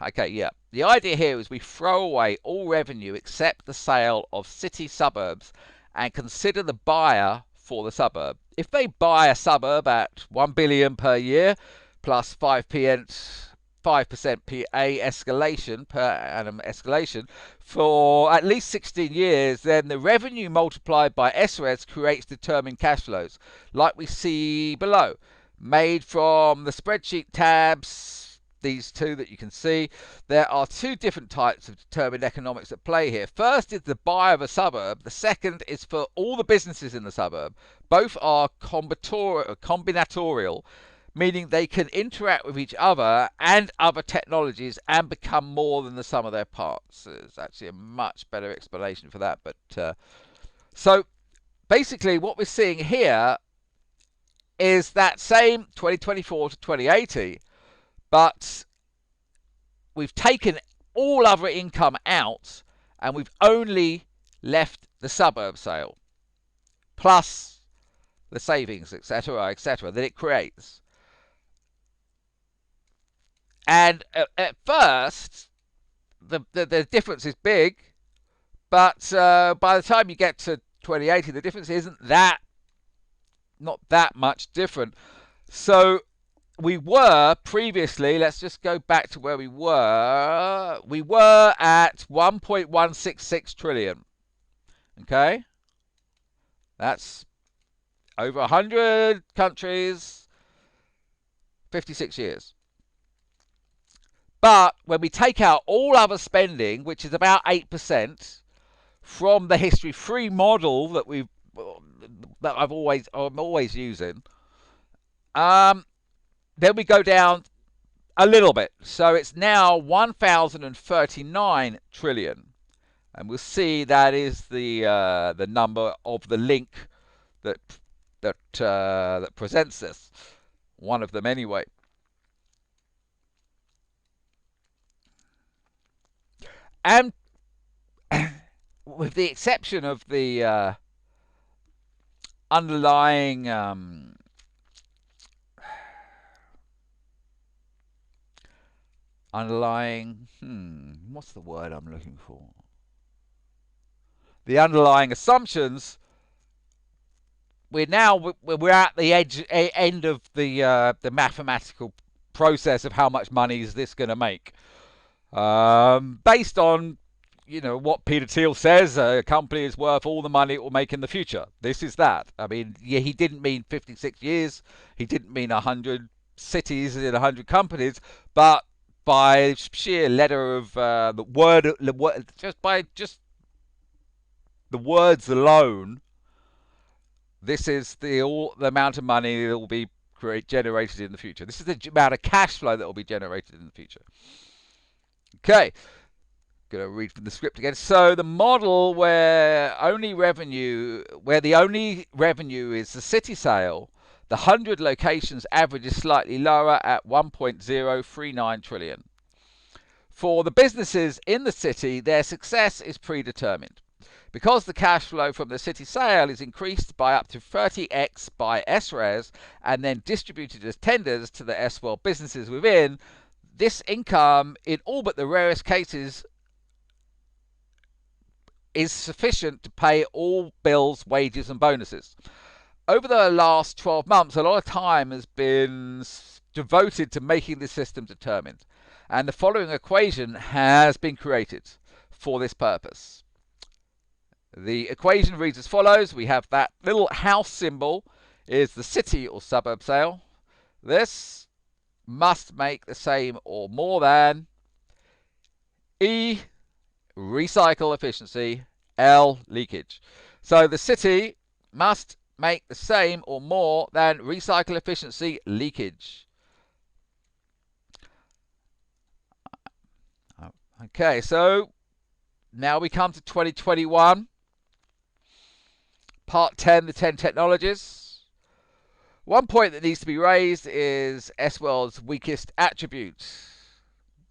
Okay, yeah. The idea here is we throw away all revenue except the sale of city suburbs and consider the buyer for the suburb. If they buy a suburb at 1 billion per year plus 5% PA escalation per annum escalation for at least 16 years, then the revenue multiplied by SRES creates determined cash flows, like we see below, made from the spreadsheet tabs, these two that you can see. There are two different types of determined economics at play here. First is the buyer of a suburb. The second is for all the businesses in the suburb. Both are combinatorial, meaning they can interact with each other and other technologies and become more than the sum of their parts. There's actually a much better explanation for that. But so basically what we're seeing here is that same 2024 to 2080, but we've taken all other income out and we've only left the suburb sale plus the savings, etc., etc., that it creates. And at first, the difference is big, but by the time you get to 2080, the difference isn't not that much different. So we were previously, let's just go back to where we were. We were at 1.166 trillion. Okay? That's over 100 countries, 56 years. But when we take out all other spending, which is about 8% from the history-free model that I'm always using, then we go down a little bit. So it's now 1,039 trillion, and we'll see that is the number of the link that presents this. One of them anyway. And with the exception of the underlying what's the word I'm looking for? The underlying assumptions. We're at the end of the mathematical process of how much money is this going to make. Based on, what Peter Thiel says, a company is worth all the money it will make in the future. This is that. I mean, yeah, he didn't mean 56 years. He didn't mean 100 cities and 100 companies, but by sheer letter of the word, just the words alone, this is the amount of money that will be generated in the future. This is the amount of cash flow that will be generated in the future. Okay, going to read from the script again. So the model where the only revenue is the city sale, the 100 locations average is slightly lower at 1.039 trillion. For the businesses in the city, their success is predetermined. Because the cash flow from the city sale is increased by up to 30x by SRES and then distributed as tenders to the S-World businesses within, this income, in all but the rarest cases, is sufficient to pay all bills, wages, and bonuses. Over the last 12 months, a lot of time has been devoted to making this system determined, and the following equation has been created for this purpose. The equation reads as follows. We have that little house symbol is the city or suburb sale. This must make the same or more than E, recycle efficiency, L, leakage. So the city must make the same or more than recycle efficiency, leakage. Okay, so now we come to 2021. Part 10, the 10 technologies. One point that needs to be raised is S-World's weakest attributes.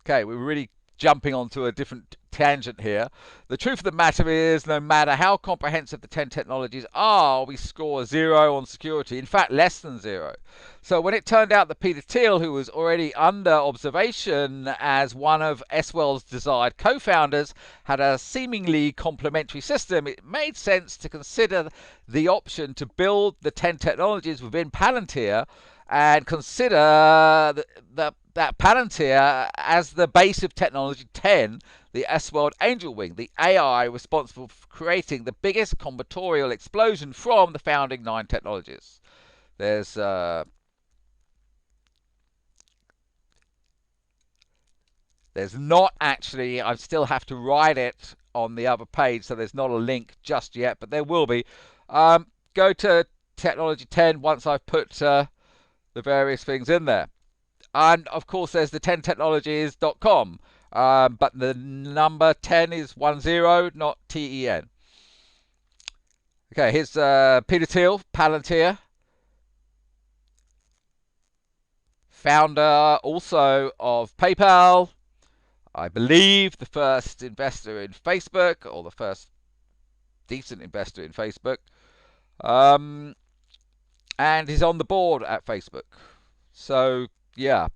Okay, we're really jumping onto a different tangent here. The truth of the matter is, no matter how comprehensive the 10 technologies are, we score 0 on security, in fact less than 0. So when it turned out that Peter Thiel, who was already under observation as one of S-Well's desired co-founders, had a seemingly complementary system, it made sense to consider the option to build the 10 technologies within Palantir and consider that Palantir as the base of technology 10, the S-World Angel Wing, the AI responsible for creating the biggest combinatorial explosion from the founding 9 technologies. There's not actually, I still have to write it on the other page, so there's not a link just yet, but there will be. Go to Technology 10 once I've put the various things in there. And of course there's the 10technologies.com, but the number 10 is 10, not TEN. Okay, here's Peter Thiel, Palantir, founder also of PayPal, I believe the first investor in Facebook, or the first decent investor in Facebook, and he's on the board at Facebook. So yeah,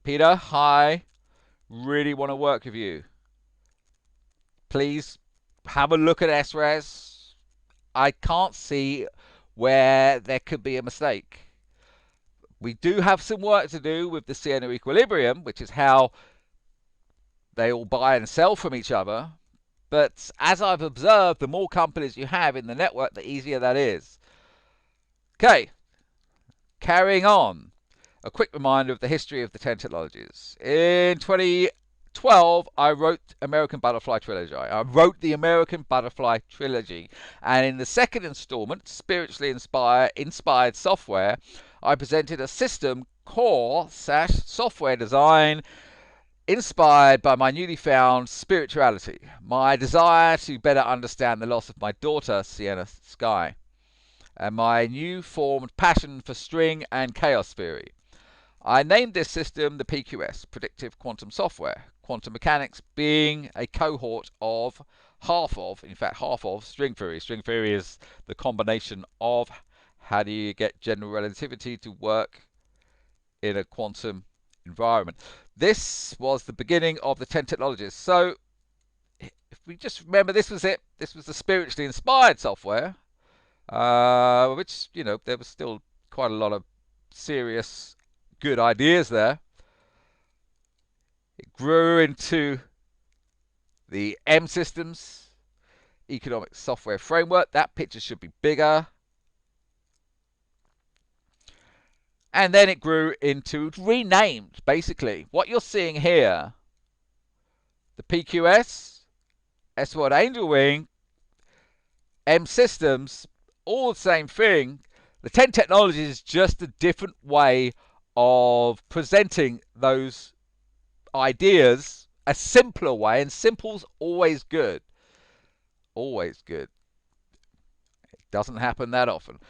Peter, hi, really want to work with you. Please have a look at SRES. I can't see where there could be a mistake. We do have some work to do with the Siena equilibrium, which is how they all buy and sell from each other. But as I've observed, the more companies you have in the network, the easier that is. Okay, carrying on. A quick reminder of the history of the 10 technologies. In 2012, I wrote American Butterfly Trilogy. I wrote the American Butterfly Trilogy. And in the second installment, Spiritually Inspired Software, I presented a system core software design inspired by my newly found spirituality, my desire to better understand the loss of my daughter, Siena Sky, and my new formed passion for string and chaos theory. I named this system the PQS, Predictive Quantum Software, quantum mechanics being a cohort of half of string theory. String theory is the combination of how do you get general relativity to work in a quantum environment. This was the beginning of the 10 technologies. So if we just remember, this was it. This was the spiritually inspired software, which, you know, there was still quite a lot of serious good ideas there. It grew into the M Systems Economic Software Framework. That picture should be bigger. And then it grew into, renamed, basically. What you're seeing here, the PQS, S-World Angel Wing, M Systems, all the same thing. The 10 technologies is just a different way of presenting those ideas, a simpler way, and simple's always good. Always good. It doesn't happen that often.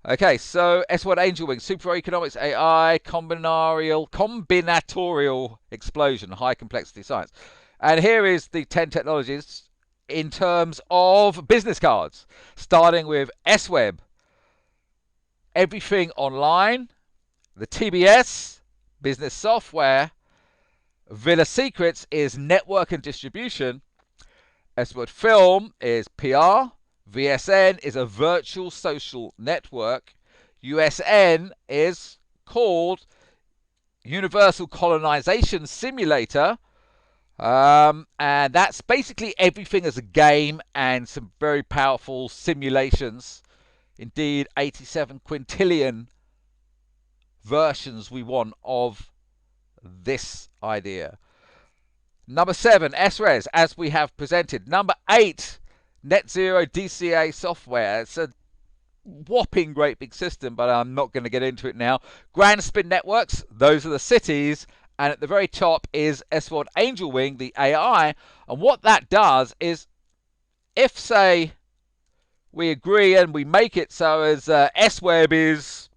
Okay, so S-World Angel Wing, Supereconomics AI, combinatorial explosion, high complexity science. And here is the 10 technologies in terms of business cards, starting with SWeb, everything online, the TBS, business software, Villa Secrets is network and distribution, S-Word Film is PR, VSN is a virtual social network, USN is called Universal Colonization Simulator, and that's basically everything as a game and some very powerful simulations. Indeed, 87 quintillion versions we want of this idea. Number 7, SRES, as we have presented. Number 8, Net Zero DCA software. It's a whopping great big system, but I'm not going to get into it now. Grand Spin Networks, those are the cities. And at the very top is S-World Angel Wing, the AI. And what that does is, if, say, we agree and we make it so as SWeb is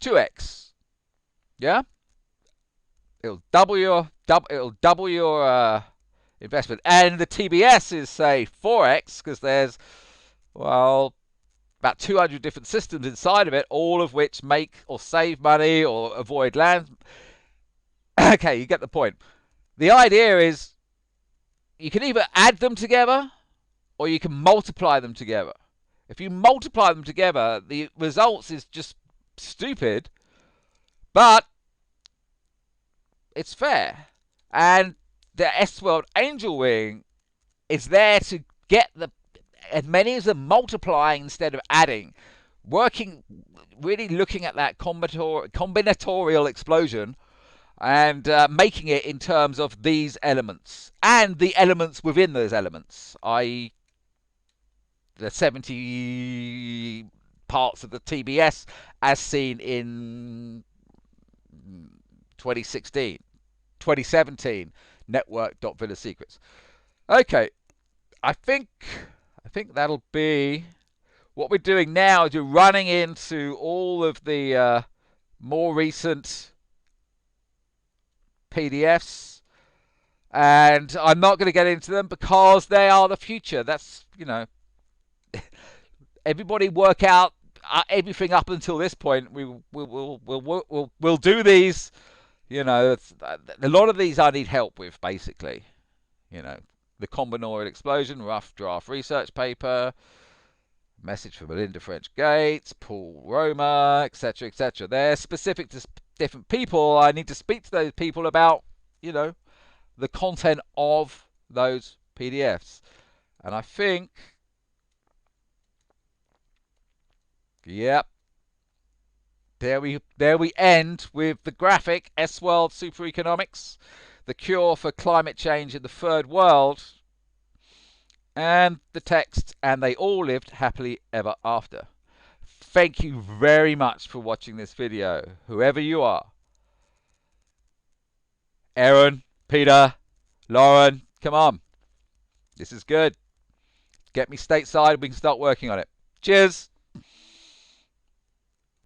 2x, yeah? it'll double your investment. And the TBS is say 4x because there's, well, about 200 different systems inside of it, all of which make or save money or avoid land. Okay, you get the point. The idea is you can either add them together or you can multiply them together. If you multiply them together, the results is just stupid, but it's fair. And the S-World Angel Wing is there to get as many as them multiplying instead of adding, working, really looking at that combinatorial explosion and making it in terms of these elements and the elements within those elements, i.e. the 70 parts of the TBS as seen in 2017 network.villasecrets. Okay, I think that'll be what we're doing now. Is you're running into all of the more recent PDFs, and I'm not going to get into them because they are the future. That's, everybody work out everything up until this point. We'll do these. A lot of these I need help with, basically. The combinatorial explosion, rough draft research paper, message from Melinda French Gates, Paul Roma, etc., etc. They're specific to different people. I need to speak to those people about, the content of those PDFs. And I think, yep, there we end with the graphic S-World Super Economics, the cure for climate change in the third world, and the text, and they all lived happily ever after. Thank you very much for watching this video, whoever you are. Aaron, Peter, Lauren, come on. This is good. Get me stateside, we can start working on it. Cheers.